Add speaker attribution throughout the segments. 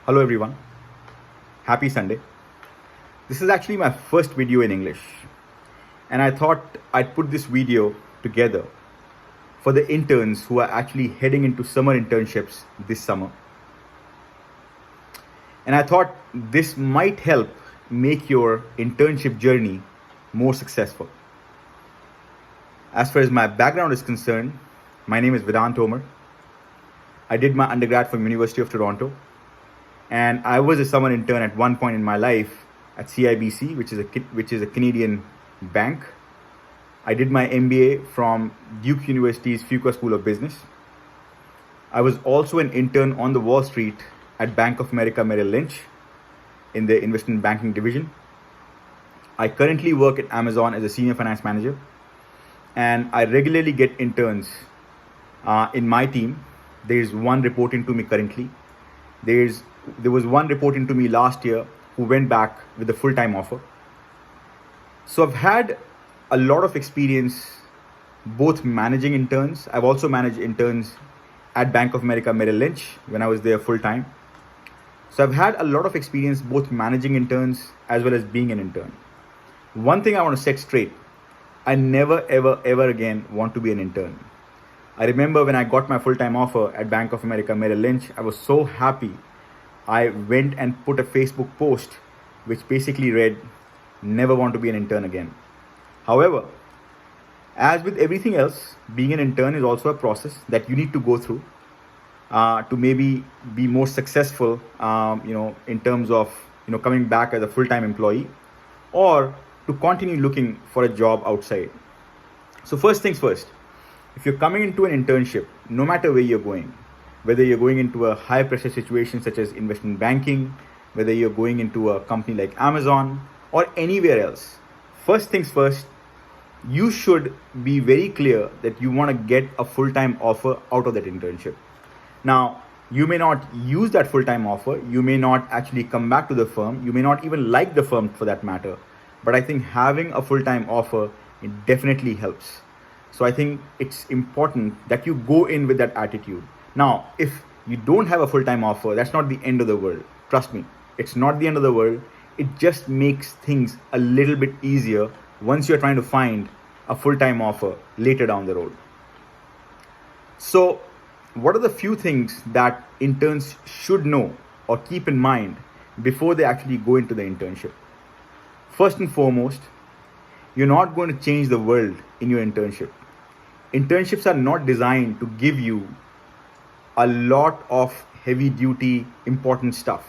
Speaker 1: Hello everyone, happy Sunday. This is actually my first video in English, and I thought I'd put this video together for the interns who are actually heading into summer internships this summer. And I thought this might help make your internship journey more successful. As far as my background is concerned, my name is Vedantcpa. I did my undergrad from University of Toronto, and I was a summer intern at one point in my life at CIBC, which is a Canadian bank. I did my MBA from Duke University's Fuqua School of Business. I was also an intern on the Wall Street at Bank of America Merrill Lynch in the investment banking division. I currently work at Amazon as a senior finance manager, and I regularly get interns in my team. There's one reporting to me currently. There was one reporting to me last year who went back with a full-time offer. So I've had a lot of experience both managing interns. I've also managed interns at Bank of America Merrill Lynch when I was there full-time. So I've had a lot of experience both managing interns as well as being an intern. One thing I want to set straight: I never ever again want to be an intern. I remember when I got my full-time offer at Bank of America Merrill Lynch, I was so happy. I went and put a Facebook post which basically read, "Never want to be an intern again." However, as with everything else, being an intern is also a process that you need to go through to maybe be more successful, in terms of, coming back as a full-time employee, or to continue looking for a job outside. So first things first, if you're coming into an internship, no matter where you're going, whether you're going into a high pressure situation such as investment banking, whether you're going into a company like Amazon or anywhere else, first things first, you should be very clear that you want to get a full-time offer out of that internship. Now, you may not use that full-time offer, you may not actually come back to the firm, you may not even like the firm for that matter, but I think having a full-time offer, it definitely helps. So I think it's important that you go in with that attitude. Now, if you don't have a full-time offer, that's not the end of the world. Trust me, it's not the end of the world. It just makes things a little bit easier once you're trying to find a full-time offer later down the road. So what are the few things that interns should know or keep in mind before they actually go into the internship? First and foremost, you're not going to change the world in your internship. Internships are not designed to give you a lot of heavy duty important stuff.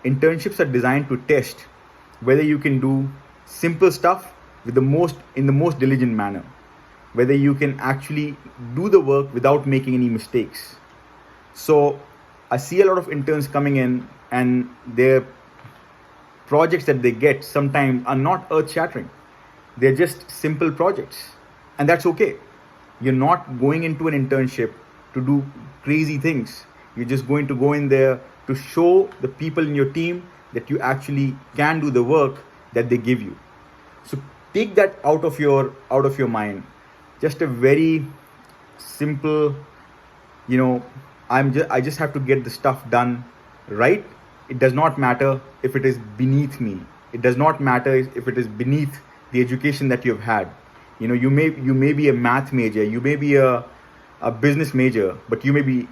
Speaker 1: Internships are designed to test whether you can do simple stuff in the most diligent manner, whether you can actually do the work without making any mistakes. So I see a lot of interns coming in, and their projects that they get sometimes are not earth shattering. They're just simple projects, and that's okay. You're not going into an internship to do crazy things. You're just going to go in there to show the people in your team that you actually can do the work that they give you. So take that out of your mind. Just a very simple, I just have to get the stuff done right. It does not matter if it is beneath me. It does not matter if it is beneath the education that you've had. You may be a math major, you may be a business major, but you may be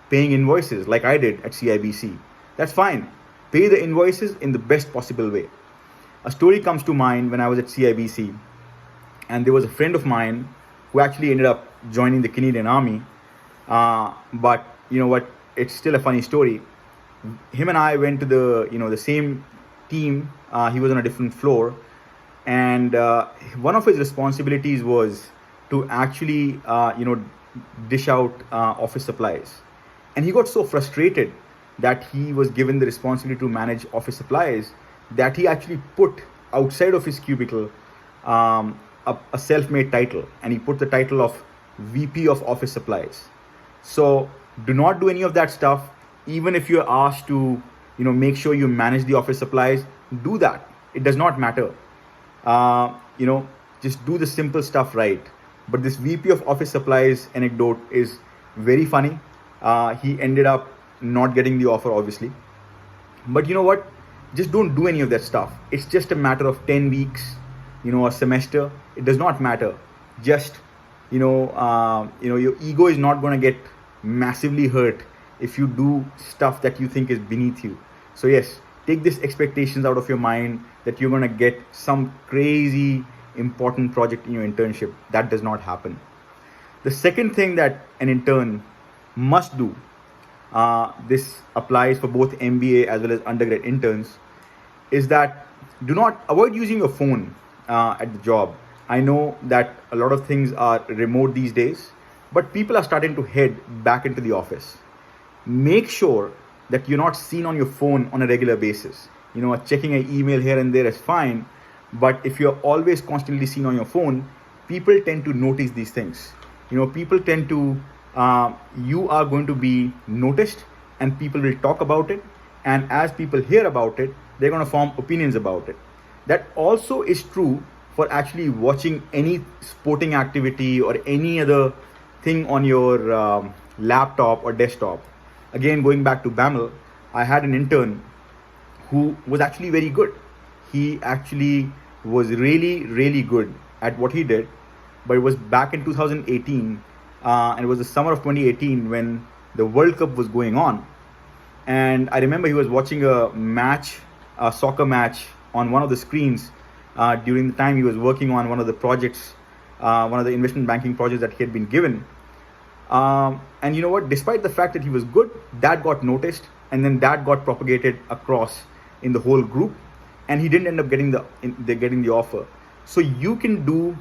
Speaker 1: paying invoices like I did at CIBC. That's fine. Pay the invoices in the best possible way. A story comes to mind when I was at CIBC, and there was a friend of mine who actually ended up joining the Canadian Army. But you know what? It's still a funny story. Him and I went to the same team. He was on a different floor, and one of his responsibilities was to actually dish out office supplies. And he got so frustrated that he was given the responsibility to manage office supplies that he actually put outside of his cubicle a self-made title, and he put the title of VP of Office Supplies. So do not do any of that stuff. Even if you're asked to make sure you manage the office supplies, do that. It does not matter. Just do the simple stuff right. But this VP of Office Supplies anecdote is very funny. He ended up not getting the offer, obviously. But you know what? Just don't do any of that stuff. It's just a matter of 10 weeks, a semester. It does not matter. Just, your ego is not going to get massively hurt if you do stuff that you think is beneath you. So yes, take these expectations out of your mind that you're going to get some crazy important project in your internship. That does not happen. The second thing that an intern must do, this applies for both MBA as well as undergrad interns, is that do not avoid using your phone at the job. I know that a lot of things are remote these days, but people are starting to head back into the office. Make sure that you're not seen on your phone on a regular basis. Checking an email here and there is fine, but if you're always constantly seen on your phone, people tend to notice these things. People tend to, you are going to be noticed and people will talk about it. And as people hear about it, they're going to form opinions about it. That also is true for actually watching any sporting activity or any other thing on your laptop or desktop. Again, going back to BAML, I had an intern who was actually very good. He actually was really, really good at what he did. But it was back in 2018, and it was the summer of 2018 when the World Cup was going on. And I remember he was watching a soccer match on one of the screens during the time he was working on one of the projects, one of the investment banking projects that he had been given. And you know what? Despite the fact that he was good, that got noticed, and then that got propagated across in the whole group, and he didn't end up getting the offer. So you can do,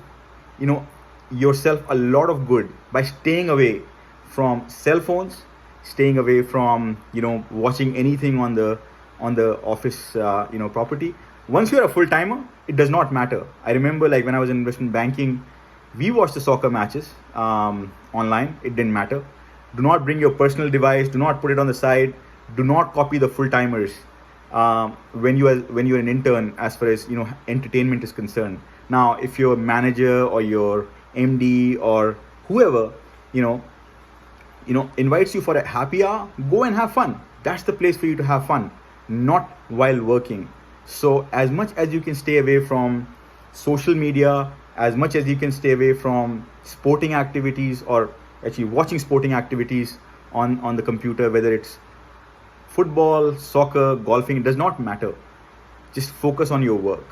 Speaker 1: yourself a lot of good by staying away from cell phones, staying away from watching anything on the office property. Once you're a full timer, it does not matter. I remember, like, when I was in investment banking, we watched the soccer matches online. It didn't matter. Do not bring your personal device. Do not put it on the side. Do not copy the full timers when you're an intern, as far as entertainment is concerned. Now, if your manager or your MD or whoever invites you for a happy hour, go and have fun. That's the place for you to have fun, not while working. So as much as you can stay away from social media, as much as you can stay away from sporting activities, or actually watching sporting activities on the computer, whether it's football, soccer, golfing, it does not matter. Just focus on your work.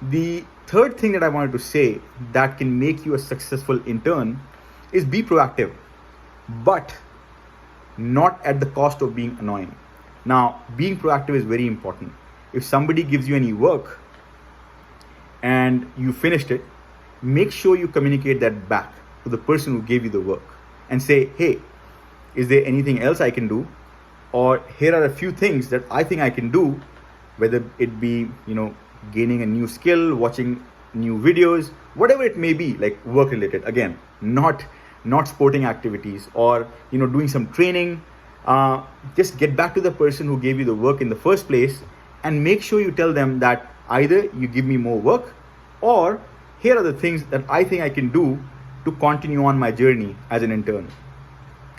Speaker 1: The third thing that I wanted to say that can make you a successful intern is be proactive, but not at the cost of being annoying. Now, being proactive is very important. If somebody gives you any work and you finished it, make sure you communicate that back to the person who gave you the work and say, hey, is there anything else I can do? Or here are a few things that I think I can do, whether it be, gaining a new skill, watching new videos, whatever it may be, like work related. Again, not sporting activities, or doing some training. Just get back to the person who gave you the work in the first place and make sure you tell them that either you give me more work, or here are the things that I think I can do to continue on my journey as an intern.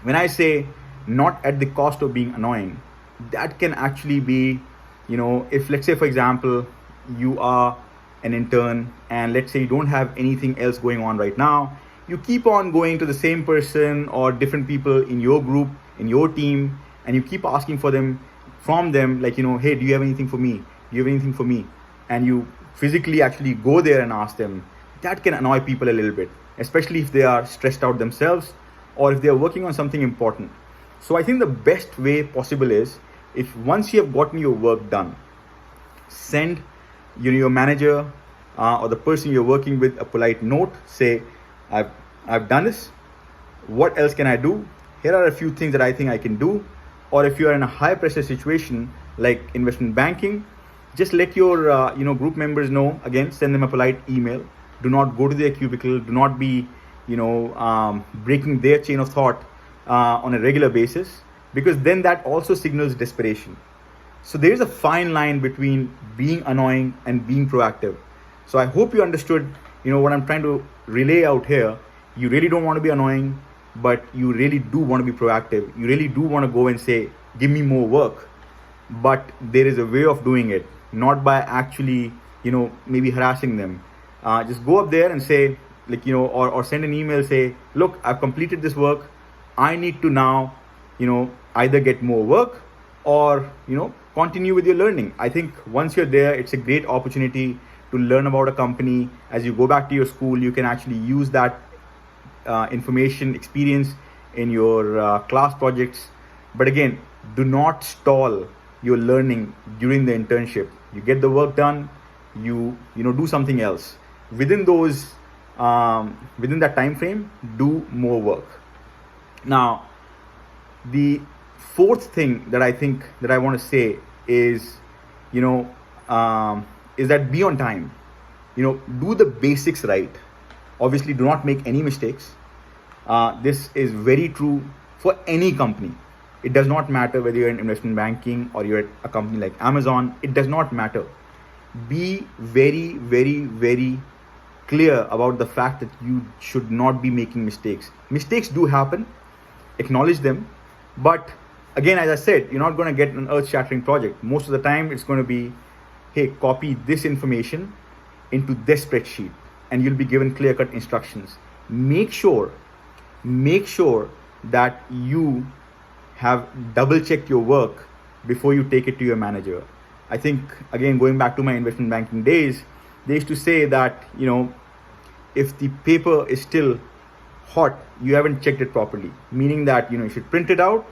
Speaker 1: When I say not at the cost of being annoying, that can actually be, if, let's say, for example, you are an intern and let's say you don't have anything else going on right now, you keep on going to the same person or different people in your group, in your team, and you keep asking from them, like, hey, do you have anything for me? Do you have anything for me? And you physically actually go there and ask them. That can annoy people a little bit, especially if they are stressed out themselves or if they are working on something important. So I think the best way possible is, if once you have gotten your work done, send your manager or the person you're working with a polite note. Say, I've done this. What else can I do? Here are a few things that I think I can do. Or if you are in a high pressure situation like investment banking, just let your group members know. Again, send them a polite email. Do not go to their cubicle. Do not be breaking their chain of thought on a regular basis, because then that also signals desperation. So there is a fine line between being annoying and being proactive. So I hope you understood what I'm trying to relay out here. You really don't want to be annoying, but you really do want to be proactive. You really do want to go and say, give me more work. but there is a way of doing it, not by actually, maybe harassing them. Just go up there and say, like, or send an email, say, look, I've completed this work. I need to now, either get more work or, continue with your learning. I think once you're there, it's a great opportunity to learn about a company. As you go back to your school, you can actually use that information, experience in your class projects. But again, do not stall your learning during the internship. You get the work done, you do something else within those within that time frame. Do more work. Now, the fourth thing that I think that I want to say is, is that be on time. Do the basics right. Obviously, do not make any mistakes. This is very true for any company. It does not matter whether you're in investment banking or you're at a company like Amazon. It does not matter. Be very, very, very clear about the fact that you should not be making mistakes. Mistakes do happen. Acknowledge them. But again, as I said, you're not going to get an earth-shattering project. Most of the time, it's going to be, hey, copy this information into this spreadsheet, and you'll be given clear-cut instructions. Make sure that you have double-checked your work before you take it to your manager. I think, again, going back to my investment banking days, they used to say that, if the paper is still hot, you haven't checked it properly. Meaning that, you should print it out,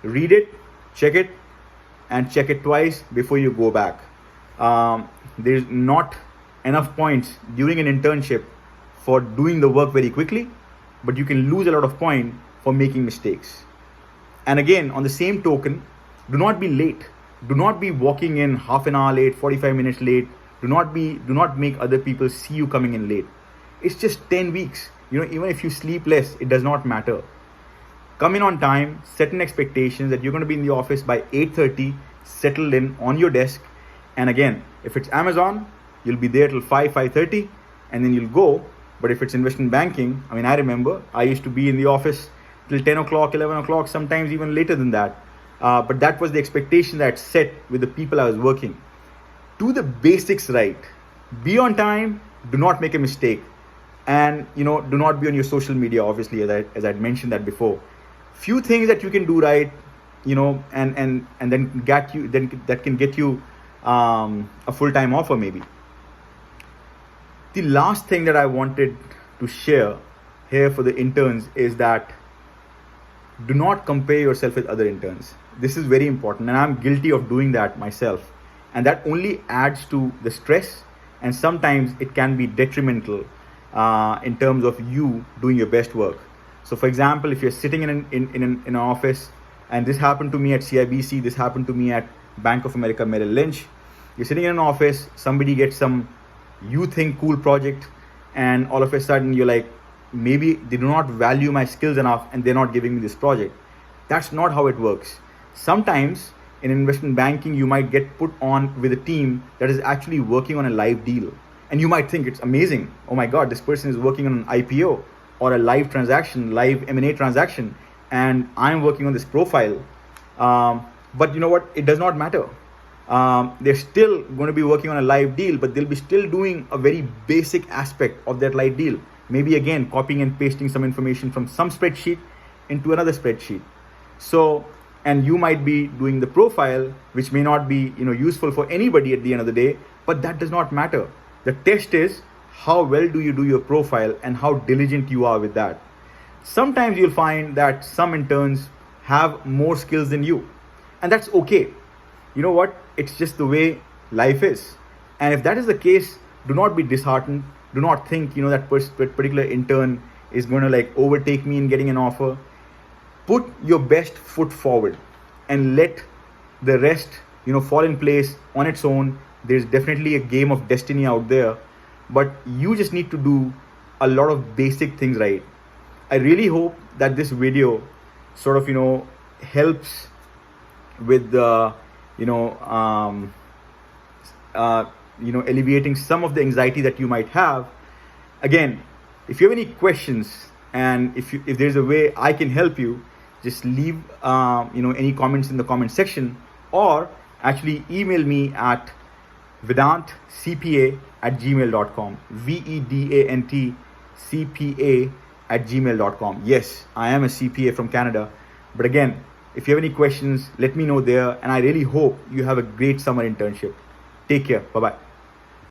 Speaker 1: read it, check it, and check it twice before you go back. There's not enough points during an internship for doing the work very quickly, but you can lose a lot of points for making mistakes. And again, on the same token, do not be late. Do not be walking in half an hour late, 45 minutes late. Do not make other people see you coming in late. It's just 10 weeks. Even if you sleep less, it does not matter. Come in on time, set an expectation that you're going to be in the office by 8:30, settled in on your desk. And again, if it's Amazon, you'll be there till 5:30, and then you'll go. But if it's investment banking, I remember I used to be in the office till 10 o'clock, 11 o'clock, sometimes even later than that. But that was the expectation that I set with the people I was working. Do the basics right. Be on time. Do not make a mistake. And, do not be on your social media, obviously, as I'd mentioned that before. Few things that you can do right, and then that can get you a full-time offer maybe. The last thing that I wanted to share here for the interns is that do not compare yourself with other interns. This is very important, and I'm guilty of doing that myself. And that only adds to the stress, and sometimes it can be detrimental in terms of you doing your best work. So, for example, if you're sitting in an office, and this happened to me at CIBC, this happened to me at Bank of America Merrill Lynch. You're sitting in an office, somebody gets some you think cool project, and all of a sudden you're like, maybe they do not value my skills enough and they're not giving me this project. That's not how it works. Sometimes in investment banking, you might get put on with a team that is actually working on a live deal. And you might think it's amazing. Oh my God, this person is working on an IPO or a live transaction, live M&A transaction, and I'm working on this profile. But you know what? It does not matter. They're still going to be working on a live deal, but they'll be still doing a very basic aspect of that live deal. Maybe again, copying and pasting some information from some spreadsheet into another spreadsheet. So, and you might be doing the profile, which may not be, useful for anybody at the end of the day, but that does not matter. The test is how well do you do your profile and how diligent you are with that. Sometimes you'll find that some interns have more skills than you, and that's okay. You know what? It's just the way life is. And if that is the case, do not be disheartened. Do not think, that particular intern is going to overtake me in getting an offer. Put your best foot forward and let the rest, fall in place on its own. There's definitely a game of destiny out there, but you just need to do a lot of basic things right. I really hope that this video sort of, helps with the, alleviating some of the anxiety that you might have. Again, if you have any questions, and if there's a way I can help you, just leave any comments in the comment section, or actually email me at vedantcpa@gmail.com. vedantcpa@gmail.com. Yes, I am a CPA from Canada. But again, if you have any questions, let me know there. And I really hope you have a great summer internship. Take care. Bye-bye.